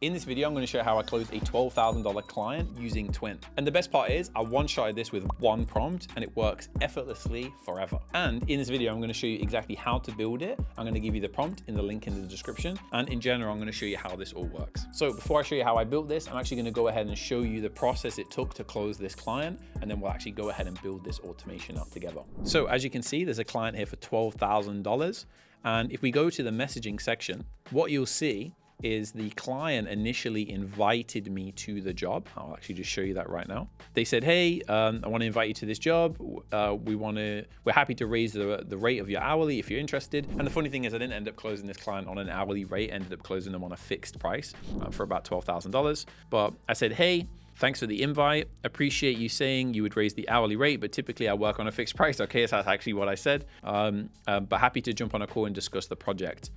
In this video, I'm going to show how I closed a $12,000 client using Twin. And the best part is I one-shotted this with one prompt and it works effortlessly forever. And in this video, I'm going to show you exactly how to build it. I'm going to give you the prompt in the link in the description. And in general, I'm going to show you how this all works. So before I show you how I built this, I'm actually going to go ahead and show you the process it took to close this client. And then we'll actually go ahead and build this automation up together. So as you can see, there's a client here for $12,000. And if we go to the messaging section, what you'll see is the client initially invited me to the job. I'll actually just show you that right now. They said, hey, I want to invite you to this job. We're happy to raise the rate of your hourly if you're interested. And the funny thing is I didn't end up closing this client on an hourly rate, ended up closing them on a fixed price for about $12,000. But I said, hey, thanks for the invite. Appreciate you saying you would raise the hourly rate, but typically I work on a fixed price. Okay, so that's actually what I said. But happy to jump on a call and discuss the project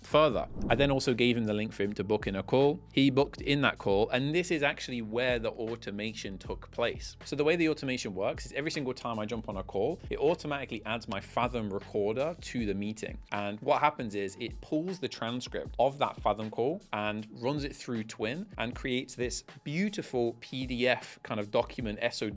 further. I then also gave him the link for him to book in a call. He booked in that call, and this is actually where the automation took place. So the way the automation works is every single time I jump on a call, it automatically adds my Fathom recorder to the meeting. And what happens is it pulls the transcript of that Fathom call and runs it through Twin and creates this beautiful PDF kind of document SOW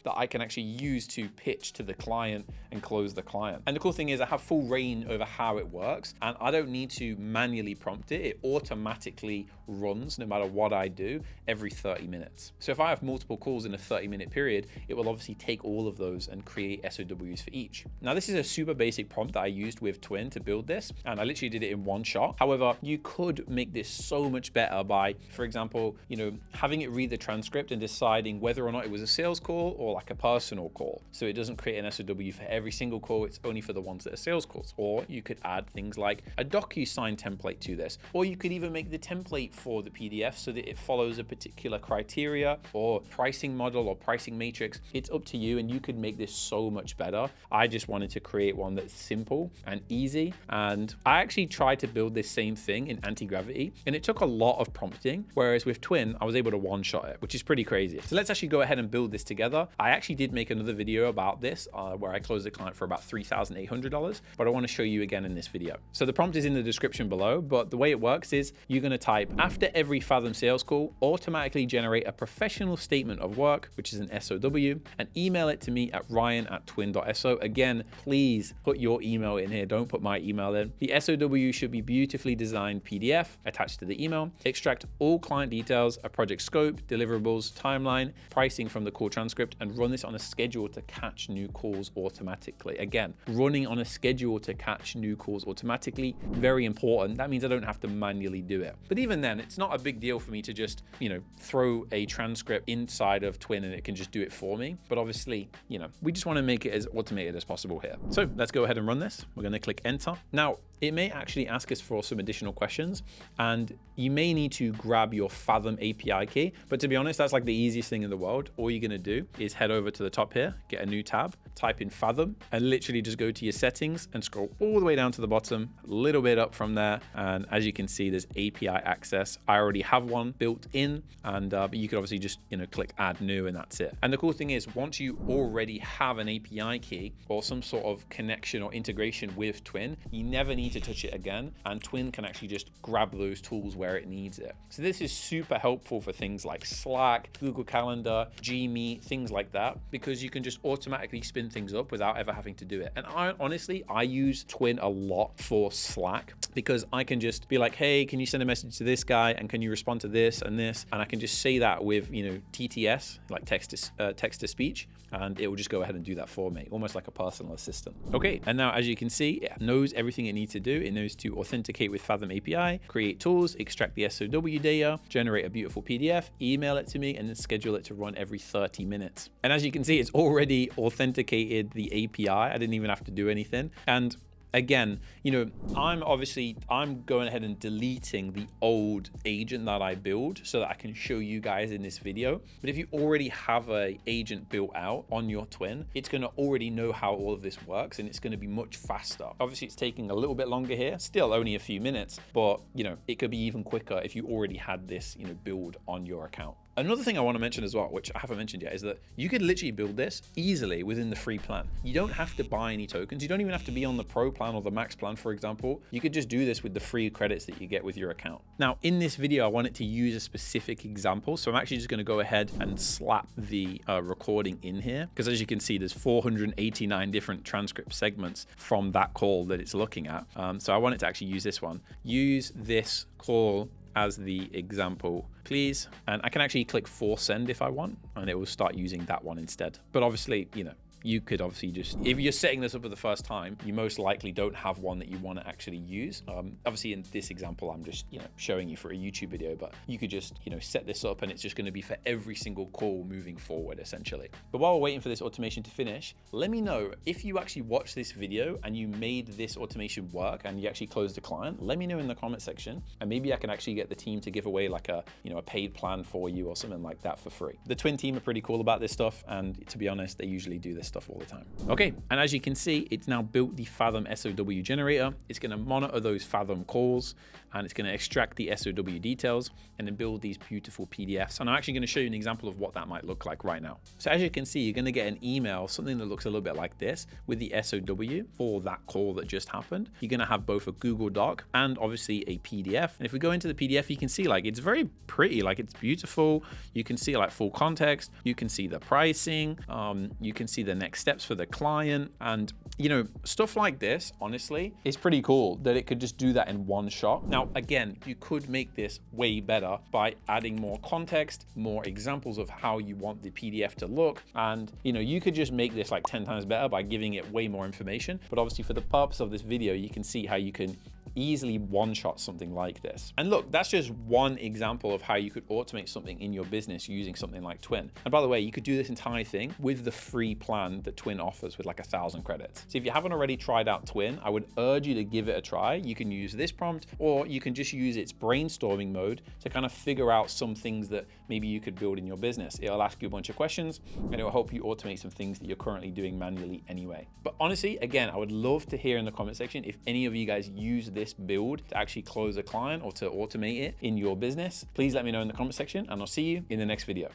that I can actually use to pitch to the client and close the client. And the cool thing is I have full reign over how it works, and I don't need to manually prompt it. It automatically runs no matter what I do every 30 minutes. So if I have multiple calls in a 30-minute period, it will obviously take all of those and create SOWs for each. Now, this is a super basic prompt that I used with Twin to build this, and I literally did it in one shot. However, you could make this so much better by, for example, having it read the transcript and deciding whether or not it was a sales call or like a personal call. So it doesn't create an SOW for every single call, it's only for the ones that are sales calls. Or you could add things like a DocuSign template to this, or you could even make the template for the PDF so that it follows a particular criteria or pricing model or pricing matrix. It's up to you, and you could make this so much better. I just wanted to create one that's simple and easy. And I actually tried to build this same thing in anti-gravity, and it took a lot of prompting, whereas with Twin, I was able to one-shot it, which is pretty crazy. So let's actually go ahead and build this together. I actually did make another video about this where I closed the client for about $3,800, but I want to show you again in this video. So the prompt is in the description below, but the way it works is you're going to type, after every Fathom sales call, automatically generate a professional statement of work, which is an SOW, and email it to me at ryan@twin.so. Again, please put your email in here. Don't put my email in. The SOW should be beautifully designed PDF attached to the email. Extract all client details, a project scope, deliverables, timeline, pricing from the call transcript, and run this on a schedule to catch new calls automatically. Again, running on a schedule to catch new calls automatically, very important. That means I don't have to manually do it. But even then, it's not a big deal for me to just, throw a transcript inside of Twin and it can just do it for me. But obviously, we just want to make it as automated as possible here. So let's go ahead and run this. We're going to click enter. Now, it may actually ask us for some additional questions, and you may need to grab your Fathom API key. But to be honest, that's like the easiest thing in the world. All you're going to do is head over to the top here, get a new tab, type in Fathom, and literally just go to your settings and scroll all the way down to the bottom, a little bit up from there. And as you can see, there's API access. I already have one built in, and but you could obviously just click add new, and that's it. And the cool thing is, once you already have an API key or some sort of connection or integration with Twin, you never need to touch it again, and Twin can actually just grab those tools where it needs it. So this is super helpful for things like Slack, Google Calendar, Gmeet, things like that, because you can just automatically spin things up without ever having to do it. And I use Twin a lot for Slack, because I can just be like, hey, can you send a message to this guy, and can you respond to this and this, and I can just say that with TTS, like text to speech, and it will just go ahead and do that for me, almost like a personal assistant. Okay, and now as you can see, it knows everything it needs to do. It knows to authenticate with Fathom API, create tools, extract the SOW data, generate a beautiful PDF, email it to me, and then schedule it to run every 30 minutes. And as you can see, it's already authenticated the API. I didn't even have to do anything. And again, I'm going ahead and deleting the old agent that I built so that I can show you guys in this video. But if you already have an agent built out on your Twin, it's going to already know how all of this works, and it's going to be much faster. Obviously, it's taking a little bit longer here, still only a few minutes, but it could be even quicker if you already had this, build on your account. Another thing I want to mention as well, which I haven't mentioned yet, is that you could literally build this easily within the free plan. You don't have to buy any tokens. You don't even have to be on the pro plan. plan or the max plan, for example, you could just do this with the free credits that you get with your account. Now, in this video, I wanted to use a specific example. So I'm actually just going to go ahead and slap the recording in here, because as you can see, there's 489 different transcript segments from that call that it's looking at. So I wanted to actually use this one. Use this call as the example, please. And I can actually click force send if I want, and it will start using that one instead. But obviously, you know, you could obviously just, if you're setting this up for the first time, you most likely don't have one that you want to actually use. Obviously in this example, I'm just, showing you for a YouTube video, but you could just, set this up and it's just going to be for every single call moving forward, essentially. But while we're waiting for this automation to finish, let me know if you actually watched this video and you made this automation work and you actually closed a client. Let me know in the comment section, and maybe I can actually get the team to give away like a paid plan for you or something like that for free. The Twin team are pretty cool about this stuff, and to be honest, they usually do this stuff all the time. Okay, and as you can see, it's now built the Fathom SOW generator. It's going to monitor those Fathom calls, and it's going to extract the SOW details and then build these beautiful PDFs. And I'm actually going to show you an example of what that might look like right now. So as you can see, you're going to get an email, something that looks a little bit like this with the SOW for that call that just happened. You're going to have both a Google Doc and obviously a PDF. And if we go into the PDF, you can see like it's very pretty, like it's beautiful. You can see like full context. You can see the pricing. You can see the next steps for the client, and stuff like this honestly is pretty cool that it could just do that in one shot. Now again, you could make this way better by adding more context, more examples of how you want the PDF to look, and you could just make this like 10 times better by giving it way more information. But obviously for the purpose of this video, you can see how you can easily one-shot something like this. And look, that's just one example of how you could automate something in your business using something like Twin. And by the way, you could do this entire thing with the free plan that Twin offers with like 1,000 credits. So if you haven't already tried out Twin, I would urge you to give it a try. You can use this prompt, or you can just use its brainstorming mode to kind of figure out some things that maybe you could build in your business. It'll ask you a bunch of questions and it will help you automate some things that you're currently doing manually anyway. But honestly, again, I would love to hear in the comment section if any of you guys use this build to actually close a client or to automate it in your business. Please let me know in the comment section, and I'll see you in the next video.